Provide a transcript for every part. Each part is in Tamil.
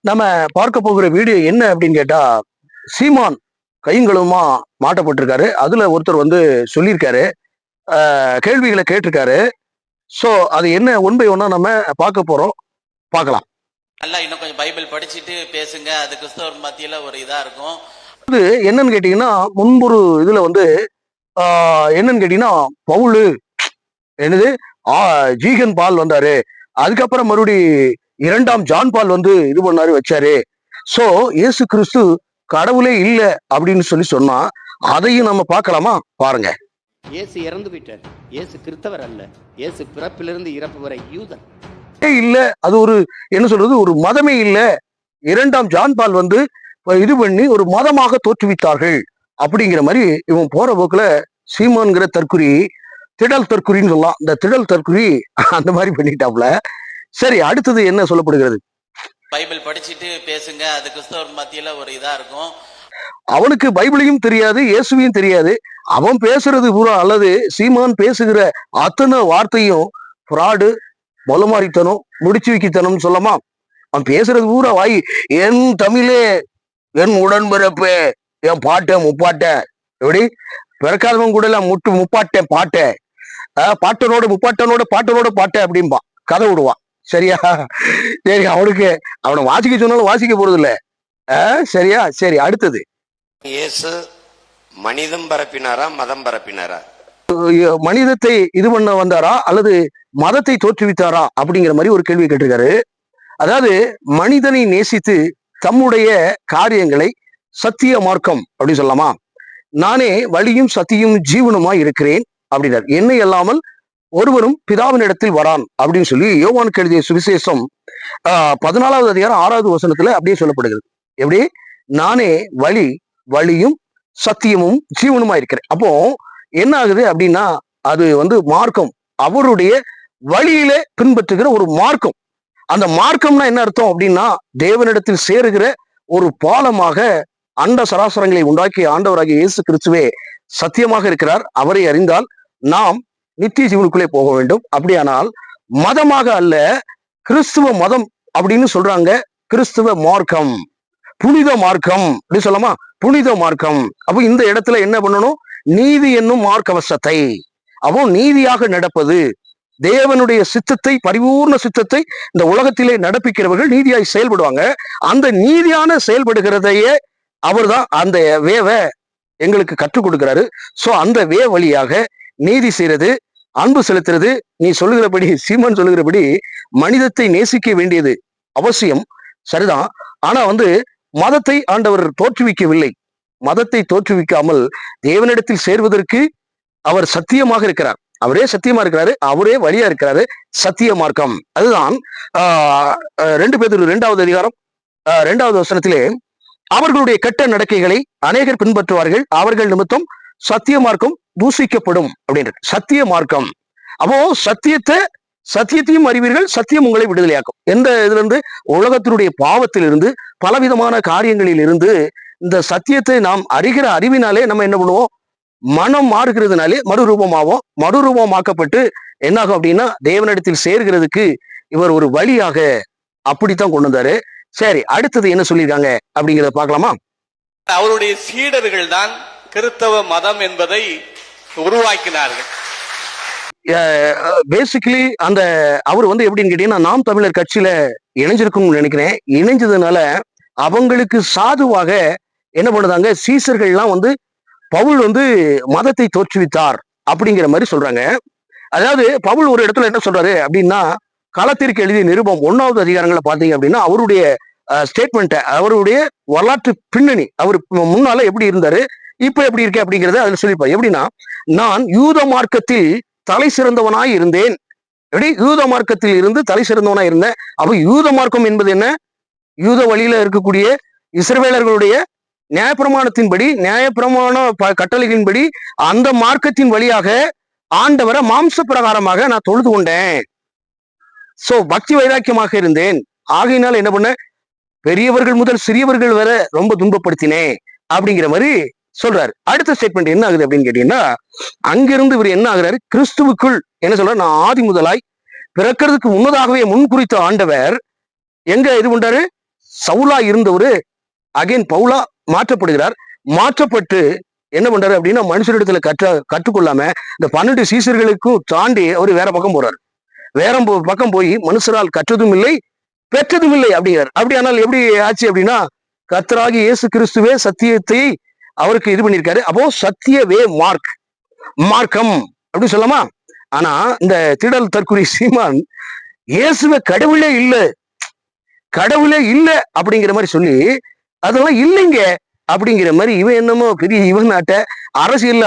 நம்ம பார்க்க போகிற வீடியோ என்ன அப்படின்னு கேட்டா, சீமான் கைங்களுமா மாட்டப்பட்டிருக்காரு. அதுல ஒருத்தர் வந்து சொல்லியிருக்காரு, கேள்விகளை கேட்டிருக்காரு. சோ அது என்ன ஒன் பை ஒன்னா நம்ம பார்க்க போறோம், பார்க்கலாம். நல்லா இன்னும் கொஞ்சம் பைபிள் படிச்சுட்டு பேசுங்க, அது கிறிஸ்தவர் மத்தியில ஒரு இதா இருக்கும். இது என்னன்னு கேட்டீங்கன்னா, முன்பொரு இதுல வந்து என்னன்னு கேட்டீங்கன்னா, பவுலு என்னது ஜீகன் பால் வந்தாரு. அதுக்கப்புறம் மறுபடி 2ஆம் ஜான் பால் வந்து இது பண்ணாரு வச்சாரு. சோ இயேசு கிறிஸ்து கடவுளே இல்ல அப்படின்னு சொல்லி சொன்னா, அதையும் நம்ம பார்க்கலாமா? பாருங்க. இயேசு இறந்து விட்டார். இயேசு கிறிஸ்தவர் அல்ல. இயேசு பிறப்பிலிருந்து இறப்பு வரை யூதன் இல்ல. அது ஒரு என்ன சொல்றது, ஒரு மதமே இல்ல. 2ஆம் ஜான் பால் வந்து இது பண்ணி ஒரு மதமாக தோற்றுவித்தார்கள் அப்படிங்கிற மாதிரி இவன் போற போக்குல சீமான்கிற தற்குறி, திடல் தற்குறின்னு சொல்லலாம். இந்த திடல் தற்குறி அந்த மாதிரி பண்ணிட்டாப்ல. சரி, அடுத்தது என்ன சொல்லப்படுகிறது? பைபிள் படிச்சுட்டு பேசுங்க, அது கிறிஸ்தவர் மத்தியில ஒரு இதா இருக்கும். அவனுக்கு பைபிளையும் தெரியாது, இயேசுவையும் தெரியாது. அவன் பேசுறது பூரா அல்லது சீமான் பேசுகிற அத்தனை வார்த்தையும் ஃப்ராடு, மொலமாரித்தனம், முடிச்சு வைக்கித்தனம் சொல்லமா. அவன் பேசுறது பூரா வாய் என் தமிழே, என் உடன்பிறப்பே, என் பாட்டேன் முப்பாட்டேன், எப்படி பிறக்காதவன் கூட எல்லாம் முப்பாட்டேன் பாட்டேன், பாட்டனோட முப்பாட்டனோட பாட்டனோட பாட்டேன் அப்படிம்பான், கதை விடுவான். சரியா? சரி, அவனுக்கு அவனை வாசிக்க சொன்னாலும் வாசிக்க போறது இல்ல. சரியா? சரி, அடுத்தது. இயேசு மனிதம் பரப்பினாரா மதம் பரப்பினாரா? மனிதத்தை இது பண்ண வந்தாரா அல்லது மதத்தை தோற்றுவித்தாரா அப்படிங்கிற மாதிரி ஒரு கேள்வி கேட்டிருக்காரு. அதாவது மனிதனை நேசித்து தம்முடைய காரியங்களை சத்திய மார்க்கம் அப்படின்னு சொல்லலாமா, நானே வழியும் சத்தியும் ஜீவனுமாய் இருக்கிறேன் அப்படின்னார். என்னை அல்லாமல் ஒருவரும் பிதாவின் இடத்தில் வரான் அப்படின்னு சொல்லி யோவானுக்கு எழுதிய சுவிசேஷம் 14வது அதிகாரம் 6வது வசனத்துல அப்படியே சொல்லப்படுகிறது. எப்படி? நானே வழி, வழியும் சத்தியமும் ஜீவனுமா இருக்கிறேன். அப்போ என்ன ஆகுது அப்படின்னா, அது வந்து மார்க்கம், அவருடைய வழியிலே பின்பற்றுகிற ஒரு மார்க்கம். அந்த மார்க்கம்னா என்ன அர்த்தம் அப்படின்னா, தேவனிடத்தில் சேருகிற ஒரு பாலமாக அண்ட சராசரங்களை உண்டாக்கிய ஆண்டவராகிய இயேசு கிறிஸ்துவே சத்தியமாக இருக்கிறார். அவரை அறிந்தால் நாம் நித்திய ஜீவனுக்குள்ளே போக வேண்டும். அப்படியானால் மதமாக அல்ல, கிறிஸ்துவ மதம் அப்படின்னு சொல்றாங்க. கிறிஸ்துவ மார்க்கம், புனித மார்க்கம் அப்படின்னு சொல்லலாமா, புனித மார்க்கம். அப்போ இந்த இடத்துல என்ன பண்ணணும்? நீதி என்னும் மார்க்கவசத்தை, அப்போ நீதியாக நடப்பது, தேவனுடைய சித்தத்தை, பரிபூர்ண சித்தத்தை இந்த உலகத்திலே நடப்பிக்கிறவர்கள் நீதியாய் செயல்படுவாங்க. அந்த நீதியான செயல்படுகிறதையே அவர் தான் அந்த வேவை எங்களுக்கு கற்றுக் கொடுக்கிறாரு. சோ அந்த வே வழியாக நீதி செய்யறது, அன்பு செலுத்துறது. நீ சொல்லுகிறபடி, சீமான் சொல்லுகிறபடி மனிதத்தை நேசிக்க வேண்டியது அவசியம், சரிதான். ஆனா வந்து மதத்தை ஆண்டவர் தோற்றுவிக்கவில்லை. மதத்தை தோற்றுவிக்காமல் தேவனிடத்தில் சேர்வதற்கு அவர் சத்தியமாக இருக்கிறார். அவரே சத்தியமா இருக்கிறாரு, அவரே வழியா இருக்கிறாரு. சத்திய மார்க்கம் அதுதான். 2 பேதுரு 2வது அதிகாரம் 2வது வசனத்திலே, அவர்களுடைய கெட்ட நடக்கைகளை அநேகர் பின்பற்றுவார்கள், அவர்கள் நிமித்தம் சத்திய மார்க்கம் தூசிக்கப்படும் அப்படின்றது. சத்திய மார்க்கம். அப்போ சத்தியத்தையும் அறிவீர்கள், சத்தியம் உங்களை விடுதலையாக்கும். எந்த இதுல இருந்து? உலகத்தினுடைய பாவத்தில் இருந்து, பலவிதமான காரியங்களில் இருந்து. இந்த சத்தியத்தை நாம் அறிகிற அறிவினாலே நம்ம என்ன பண்ணுவோம்? மனம் மாறுகிறதுனாலே மறுரூபமாவோம். மறுரூபமாக்கப்பட்டு என்னாகும் அப்படின்னா, தேவனிடத்தில் சேர்கிறதுக்கு இவர் ஒரு வழியாக அப்படித்தான் கொண்டு வந்தாரு. சரி, அடுத்தது என்ன சொல்லியிருக்காங்க அப்படிங்கிறத பார்க்கலாமா? அவருடைய சீடர்கள் தான் கிறிஸ்தவ மதம் என்பதை உருவாக்கினார்கள். பேசிக்கலி அந்த அவர் வந்து எப்படின்னு கேட்டீங்கன்னா, நாம் தமிழர் கட்சியில இணைஞ்சிருக்கும்னு நினைக்கிறேன். இணைஞ்சதுனால அவங்களுக்கு சாதுவாக என்ன பண்ணுதாங்க, சீசர்கள்லாம் வந்து பவுல் வந்து மதத்தை தோற்றுவித்தார் அப்படிங்கிற மாதிரி சொல்றாங்க. அதாவது பவுல் ஒரு இடத்துல என்ன சொல்றாரு அப்படின்னா, களத்திற்கு எழுதிய நிருபம் 1வது அதிகாரங்களை பார்த்தீங்க அப்படின்னா, அவருடைய ஸ்டேட்மெண்ட்டை, அவருடைய வரலாற்று பின்னணி, அவர் முன்னால எப்படி இருந்தாரு, இப்ப எப்படி இருக்கு அப்படிங்கிறத அதுல சொல்லிப்பாரு. எப்படின்னா, நான் யூத மார்க்கத்தில் தலை சிறந்தவனாய் இருந்தேன். எப்படி? யூத மார்க்கத்தில் இருந்து தலை சிறந்தவனாய் இருந்தேன். அப்ப யூத மார்க்கம் என்பது என்ன? யூத வழியில இருக்கக்கூடிய இஸ்ரவேலர்களுடைய நியாயப்பிரமாணத்தின்படி, நியாயப்பிரமாண கட்டளைகளின்படி, அந்த மார்க்கத்தின் வழியாக ஆண்டவரை மாம்ச பிரகாரமாக நான் தொழுது கொண்டேன். சோ பக்தி வைராக்கியமாக இருந்தேன். ஆகையினால என்ன பண்ண, பெரியவர்கள் முதல் சிறியவர்கள் வரை ரொம்ப துன்பப்படுத்தினேன் அப்படிங்கிற மாதிரி சொல்றாரு. அடுத்த ஸ்டேட்மெண்ட் என்ன ஆகுது அப்படின்னு கேட்டீங்கன்னா, அங்கிருந்து இவர் என்ன ஆகுறாரு, கிறிஸ்துவுக்குள் என்ன சொல்றாரு, நான் ஆதி முதலாய் பிறக்கிறதுக்கு முன்னதாகவே முன் குறித்த ஆண்டவர் எங்க இது பண்றாரு, சவுலா இருந்தவரு அகைன் பவுலா மாற்றப்படுகிறார். மாற்றப்பட்டு என்ன பண்றாரு அப்படின்னா மனுஷரிடத்துல கற்றுக்கொள்ளாம இந்த 12 சீசர்களுக்கும் தாண்டி அவர் வேற பக்கம் போறாரு. வேற பக்கம் போய் மனுஷரால் கற்றதும் இல்லை பெற்றதும் இல்லை அப்படிங்கிறார். அப்படியானால் எப்படி ஆச்சு அப்படின்னா கர்த்தராகி இயேசு கிறிஸ்துவே சத்தியத்தை அவருக்கு இது பண்ணியிருக்காரு. அப்போ சத்தியவே மார்க்கம் அப்படின்னு சொல்லலாமா? ஆனா இந்த திடல் தற்குறி சீமான் இயேசுவே கடவுளே இல்லை அப்படிங்கிற மாதிரி சொல்லி அதெல்லாம் இல்லைங்க அப்படிங்கிற மாதிரி இவன் என்னமோ பெரிய இவன் நாட்ட அரசியல்ல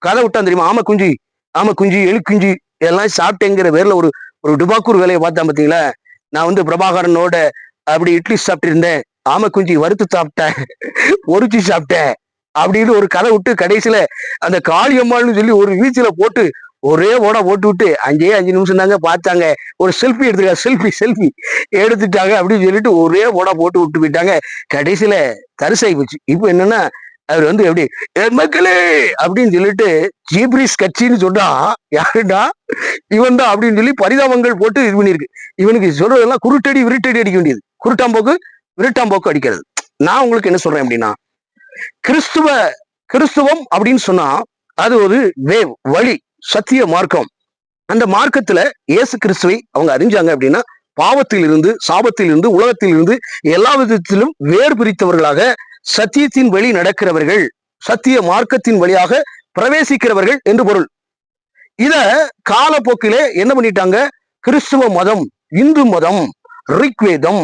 கதை விட்டான் தெரியுமா? ஆமை குஞ்சு எலுக்குஞ்சு எல்லாம் சாப்பிட்டேங்கிற பேர்ல ஒரு டுபாக்கூர் வேலையை பார்த்தேன் பார்த்தீங்களா? நான் பிரபாகரனோட அப்படி இட்லி சாப்பிட்டு இருந்தேன், ஆமை குஞ்சு வறுத்து சாப்பிட்டேன், பொறிச்சு சாப்பிட்டேன் அப்படின்னு ஒரு கதை விட்டு கடைசியில அந்த காளியம்மாள்னு சொல்லி ஒரு வீச்சில போட்டு ஒரே ஓட போட்டு விட்டு 5 நிமிஷம் தாங்க பார்த்தாங்க, ஒரு செல்ஃபி எடுத்துட்டாங்க அப்படின்னு சொல்லிட்டு ஒரே ஓட போட்டு விட்டு போயிட்டாங்க. கடைசியில தரிசாகி போச்சு. இப்போ என்னன்னா அவர் எப்படி மக்களே அப்படின்னு சொல்லிட்டு ஜீப்ரீஸ் கட்சின்னு சொன்னா யாருடா இவன் தான் அப்படின்னு சொல்லி பரிதாபங்கள் போட்டு இது பண்ணிருக்கு. இவனுக்கு சொல்றதெல்லாம் விருட்டடி அடிக்க வேண்டியது, விருட்டாம்போக்கு அடிக்கிறது. நான் உங்களுக்கு என்ன சொல்றேன் அப்படின்னா கிறிஸ்துவம் அப்படின்னு சொன்னா அது ஒரு வழி, சத்திய மார்க்கம். அந்த மார்க்கத்துல இயேசு கிறிஸ்துவை அவங்க அறிஞ்சாங்க அப்படின்னா பாவத்திலிருந்து சாபத்திலிருந்து உலகத்திலிருந்து எல்லா விதத்திலும் வேறு பிரித்தவர்களாக சத்தியத்தின் வழி நடக்கிறவர்கள், சத்திய மார்க்கத்தின் வழியாக பிரவேசிக்கிறவர்கள் என்று பொருள். இத காலப்போக்கிலே என்ன பண்ணிட்டாங்க? கிறிஸ்துவ மதம், இந்து மதம், ரிக்வேதம்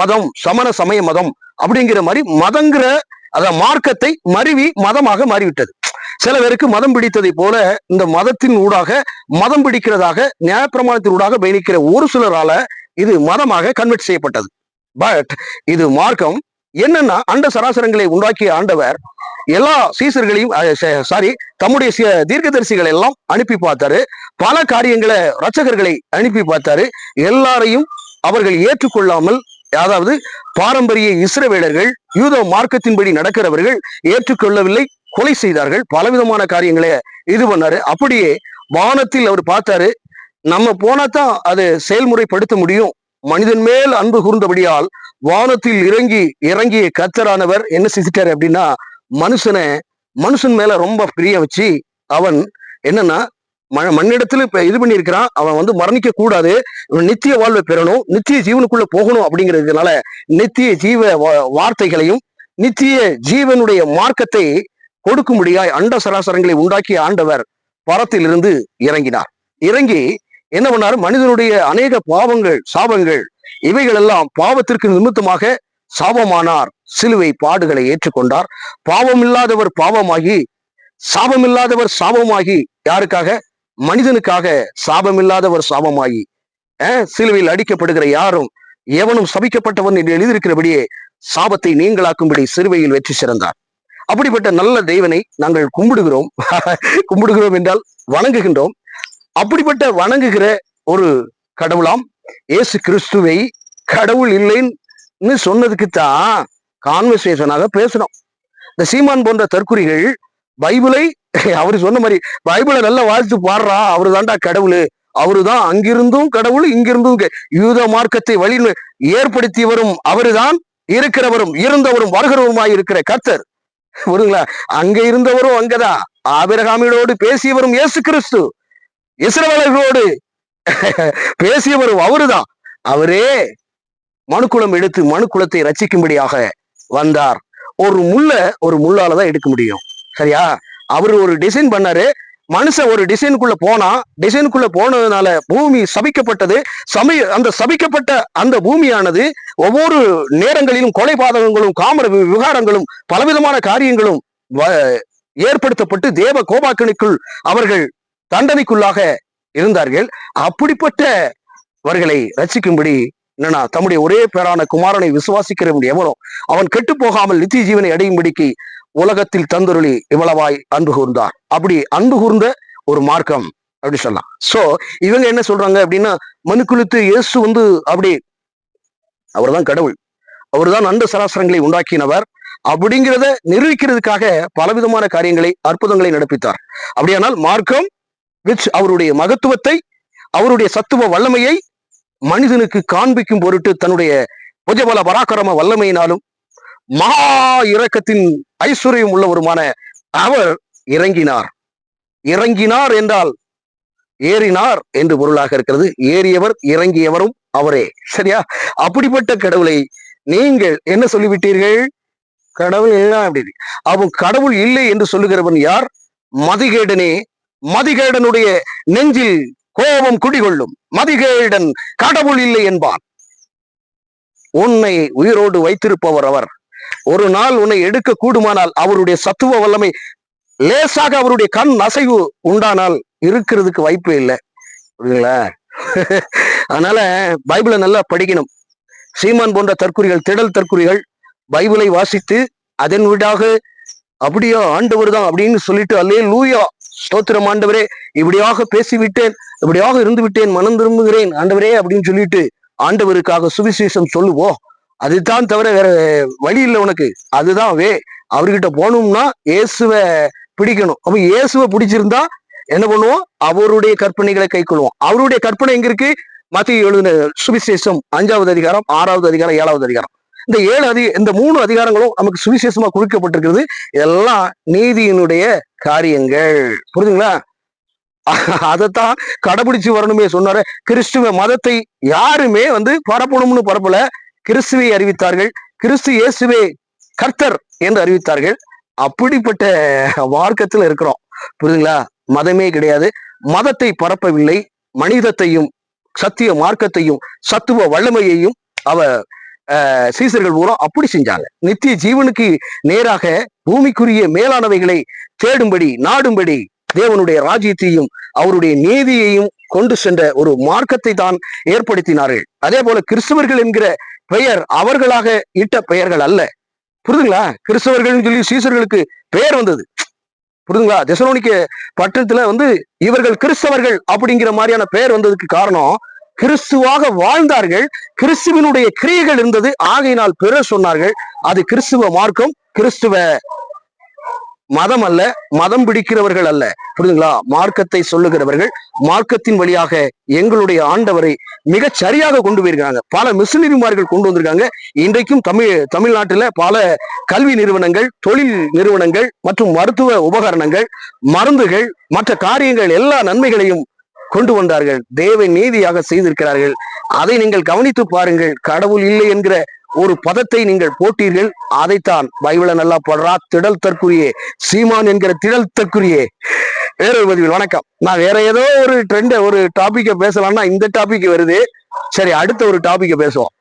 மதம், சமண சமய மதம் அப்படிங்கிற மாதிரி மதங்கிற மார்க்கத்தை மதமாக மாறிவிட்டது. சில பேருக்கு மதம் பிடித்ததை போல இந்த மதத்தின் ஊடாக மதம் பிடிக்கிறதாக நியாயப்பிரமாணத்தின் ஊடாக பயணிக்கிற ஒரு சிலரால இது மதமாக கன்வெர்ட் செய்யப்பட்டது. பட் இது மார்க்கம். என்னன்னா அண்ட சராசரங்களை உண்டாக்கிய ஆண்டவர் எல்லா சீசர்களையும் தம்முடைய தீர்க்கதரிசிகளை எல்லாம் அனுப்பி பார்த்தாரு. பல காரியங்களை ரட்சகர்களை அனுப்பி பார்த்தாரு. எல்லாரையும் அவர்கள் ஏற்றுக்கொள்ளாமல், அதாவது பாரம்பரிய இஸ்ரவேலர்கள் யூத மார்க்கத்தின்படி நடக்கிறவர்கள் ஏற்றுக்கொள்ளவில்லை, கொலை செய்தார்கள். பலவிதமான காரியங்களை இது பண்ணாரு. அப்படியே வானத்தில் அவர் பார்த்தாரு, நம்ம போனாதான் அதை செயல்முறைப்படுத்த முடியும். மனிதன் மேல் அன்பு கூர்ந்தபடியால் வானத்தில் இறங்கிய கர்த்தரானவர் என்ன செஞ்சிட்டாரு அப்படின்னா மனுஷன் மேல ரொம்ப பிரிய வச்சு அவன் என்னன்னா மண்ணிடத்துல இப்ப இது பண்ணியிருக்கிறான். அவன் மரணிக்க கூடாது, நித்திய வாழ்வை பெறணும், நித்திய ஜீவனுக்குள்ள போகணும் அப்படிங்கிறதுனால நித்திய ஜீவ வார்த்தைகளையும் நித்திய ஜீவனுடைய மார்க்கத்தை கொடுக்கும்படியாய் அண்ட சராசரங்களை உண்டாக்கிய ஆண்டவர் பரத்திலிருந்து இறங்கி என்ன பண்ணாரு? மனிதனுடைய அநேக பாவங்கள் சாபங்கள் இவைகள் எல்லாம் பாவத்திற்கு நிமித்தமாக சாபமானார். சிலுவை பாடுகளை ஏற்றுக்கொண்டார். பாவம் இல்லாதவர் பாவமாகி சாபமில்லாதவர் சாபமாகி, யாருக்காக? மனிதனுக்காக. சாபமில்லாதவர் சாபமாகி சிலுவையில் அடிக்கப்படுகிற எவனும் சபிக்கப்பட்டவன் என்று எழுதியிருக்கிறபடியே சாபத்தை நீங்களாக்கும்படி சிலுவையில் வெற்றி சிறந்தார். அப்படிப்பட்ட நல்ல தெய்வனை நாங்கள் கும்பிடுகிறோம் என்றால் வணங்குகின்றோம். அப்படிப்பட்ட வணங்குகிற ஒரு கடவுளாம் இயேசு கிறிஸ்துவை கடவுள் இல்லைன்னு சொன்னதுக்குத்தான் கான்வர்சேஷனாக பேசணும். இந்த சீமான் போன்ற தற்குறிகள் பைபிளை அவரு சொன்ன மாதிரி பைபிளை நல்லா வாழ்த்து பாடுறா, அவரு தான்டா கடவுள், அவருதான் அங்கிருந்தும் கடவுள் இங்கிருந்தும் யூத மார்க்கத்தை வழி ஏற்படுத்தியவரும் அவருதான், இருக்கிறவரும் இருந்தவரும் வருகிறவருமாய் இருக்கிற கர்த்தர். புரியுங்களா? அங்க இருந்தவரும் அங்கதான், ஆபிரகாமியோடு பேசியவரும் இயேசு கிறிஸ்து, இஸ்ரவேலர்களோடு பேசியவரும் அவருதான். அவரே மனுக்குளம் எடுத்து மனுக்குலத்தை ரட்சிக்கும்படியாக வந்தார். ஒரு முள்ளாலதான் எடுக்க முடியும், சரியா? அவரு ஒரு டிசைன் பண்ணாரு. மனுஷன் ஒரு டிசைனுக்குள்ள போனதுனால பூமி சபிக்கப்பட்டது. அந்த சபிக்கப்பட்ட அந்த பூமியானது ஒவ்வொரு நேரங்களிலும் கொலை பாதகங்களும் காமர விவகாரங்களும் பலவிதமான காரியங்களும் ஏற்படுத்தப்பட்டு தேவ கோபாக்கனுக்குள் அவர்கள் தண்டனைக்குள்ளாக இருந்தார்கள். அப்படிப்பட்டவர்களை ரட்சிக்கும்படி என்னன்னா தம்முடைய ஒரே பேரான குமாரனை விசுவாசிக்கிறவன் எவனோ அவன் கெட்டு போகாமல் நித்திய ஜீவனை அடையும்படிக்கு உலகத்தில் தந்தொருளி இவ்வளவாய் அன்பு கூர்ந்தார். அப்படி அன்பு கூர்ந்த ஒரு மார்க்கம் அப்படி சொல்லலாம். சோ இவங்க என்ன சொல்றாங்க அப்படின்னா மனுக்குலத்து இயேசு அப்படி அவர்தான் கடவுள், அவர்தான் அண்ட சராசரங்களை உண்டாக்கினவர் அப்படிங்கிறத நிரூபிக்கிறதுக்காக பலவிதமான காரியங்களை அற்புதங்களை நடப்பித்தார். அப்படியானால் மார்க்கம் அவருடைய மகத்துவத்தை அவருடைய சத்துவ வல்லமையை மனிதனுக்கு காண்பிக்கும் பொருட்டு தன்னுடைய புஜபல பராக்கிரம வல்லமையினாலும் மகா இரக்கத்தின் ஐஸ்வர்யம் உள்ளவருமான அவர் இறங்கினார். இறங்கினார் என்றால் ஏறினார் என்று பொருளாக இருக்கிறது. ஏறியவர் இறங்கியவரும் அவரே. சரியா? அப்படிப்பட்ட கடவுளை நீங்கள் என்ன சொல்லிவிட்டீர்கள்? கடவுள் இல்லை அப்படி. அவன் கடவுள் இல்லை என்று சொல்லுகிறவன் யார்? மதிகேடனே. மதிகேடனுடைய நெஞ்சில் கோபம் குடிகொள்ளும். மதிகேடன் கடவுள் இல்லை என்பான். உன்னை உயிரோடு வைத்திருப்பவர் அவர். ஒரு நாள் உன்னை எடுக்க கூடுமானால் அவருடைய சத்துவ வல்லமை லேசாக அவருடைய கண் அசைவு உண்டானால் இருக்கிறதுக்கு வாய்ப்பே இல்லை. புரியுங்களா? அதனால பைபிளை நல்லா படிக்கணும். சீமான் போன்ற தற்குறிகள், திடல் தற்குறிகள் பைபிளை வாசித்து அதன் வீடாக அப்படியா ஆண்டவர் தான் அப்படின்னு சொல்லிட்டு அல்லேலூயா ஸ்தோத்திரம் ஆண்டவரே, இப்படியாக பேசிவிட்டேன், இப்படியாக இருந்து விட்டேன், மனம் திரும்புகிறேன் ஆண்டவரே அப்படின்னு சொல்லிட்டு ஆண்டவருக்காக சுவிசேஷம் சொல்லுவோம். அதுதான் தவிர வேற வழி இல்லை உனக்கு. அதுதான் அவர்கிட்ட போகணும்னா இயேசுவை பிடிக்கணும். அப்ப இயேசுவை பிடிச்சிருந்தா என்ன பண்ணுவோம்? அவருடைய கற்பனைகளை கை கொள்வோம். அவருடைய கற்பனை எங்க இருக்கு? மத்திய எழுதின சுவிசேஷம் 5வது அதிகாரம், 6வது அதிகாரம், 7வது அதிகாரம். இந்த 3 அதிகாரங்களும் நமக்கு சுவிசேஷமா குறிக்கப்பட்டிருக்கிறது. இதெல்லாம் நீதியினுடைய காரியங்கள். புரியுதுங்களா? அதைத்தான் கடைபிடிச்சு வரணுமே சொன்னாரு. கிறிஸ்துவ மதத்தை யாருமே பரப்பணும்னு பரப்பல. கிறிஸ்துவை அறிவித்தார்கள். கிறிஸ்து இயேசுவே கர்த்தர் என்று அறிவித்தார்கள். அப்படிப்பட்ட மார்க்கத்துல இருக்கிறோம். புரியுதுங்களா? மதமே கிடையாது. மதத்தை பரப்பவில்லை. மனிதத்தையும் சத்திய மார்க்கத்தையும் சத்துவ வல்லமையையும் சீசர்கள் பூரா அப்படி செஞ்சாங்க. நித்திய ஜீவனுக்கு நேராக பூமிக்குரிய மேலானவைகளை தேடும்படி நாடும்படி தேவனுடைய ராஜ்யத்தையும் அவருடைய நீதியையும் கொண்டு சென்ற ஒரு மார்க்கத்தை தான் ஏற்படுத்தினார்கள். அதே போல கிறிஸ்தவர்கள் என்கிற பெயர் அவர்களாக இட்ட பெயர்கள் அல்ல. புரியுதுங்களா? கிறிஸ்தவர்கள் சொல்லி சீசர்களுக்கு பெயர் வந்தது. புரியுதுங்களா? தெசலோனிக்க பட்டணத்துல இவர்கள் கிறிஸ்தவர்கள் அப்படிங்கிற மாதிரியான பெயர் வந்ததுக்கு காரணம், கிறிஸ்துவாக வாழ்ந்தார்கள், கிறிஸ்துவனுடைய கிரியைகள் இருந்தது, ஆகையினால் பிறர் சொன்னார்கள் அது கிறிஸ்துவ மார்க்கம், கிறிஸ்துவ மதம் அல்ல, மதம் பிடிக்கிறவர்கள் அல்ல. புரியுதுங்களா? மார்க்கத்தை சொல்லுகிறவர்கள் மார்க்கத்தின் வழியாக எங்களுடைய ஆண்டவரை மிக சரியாக கொண்டு போயிருக்காங்க. பல மிஷனரிமார்கள் கொண்டு வந்திருக்காங்க. இன்றைக்கும் தமிழ்நாட்டில் பல கல்வி நிறுவனங்கள், தொழில் நிறுவனங்கள் மற்றும் மருத்துவ உபகரணங்கள், மருந்துகள், மற்ற காரியங்கள் எல்லா நன்மைகளையும் கொண்டு வந்தார்கள். தேவ நீதியாக செய்திருக்கிறார்கள். அதை நீங்கள் கவனித்து பாருங்கள். கடவுள் இல்லை என்கிற ஒரு பதத்தை நீங்கள் போட்டீர்கள். அதைத்தான் பைபிளை நல்லா படுறா. திடல் தற்குறியே, சீமான் என்கிற திடல் தற்குறியே. வேறொரு பதிவில் வணக்கம். நான் வேற ஏதோ ஒரு டாபிக்கை பேசலாம்னா இந்த டாபிக் வருது. சரி, அடுத்த ஒரு டாபிக்கை பேசுவோம்.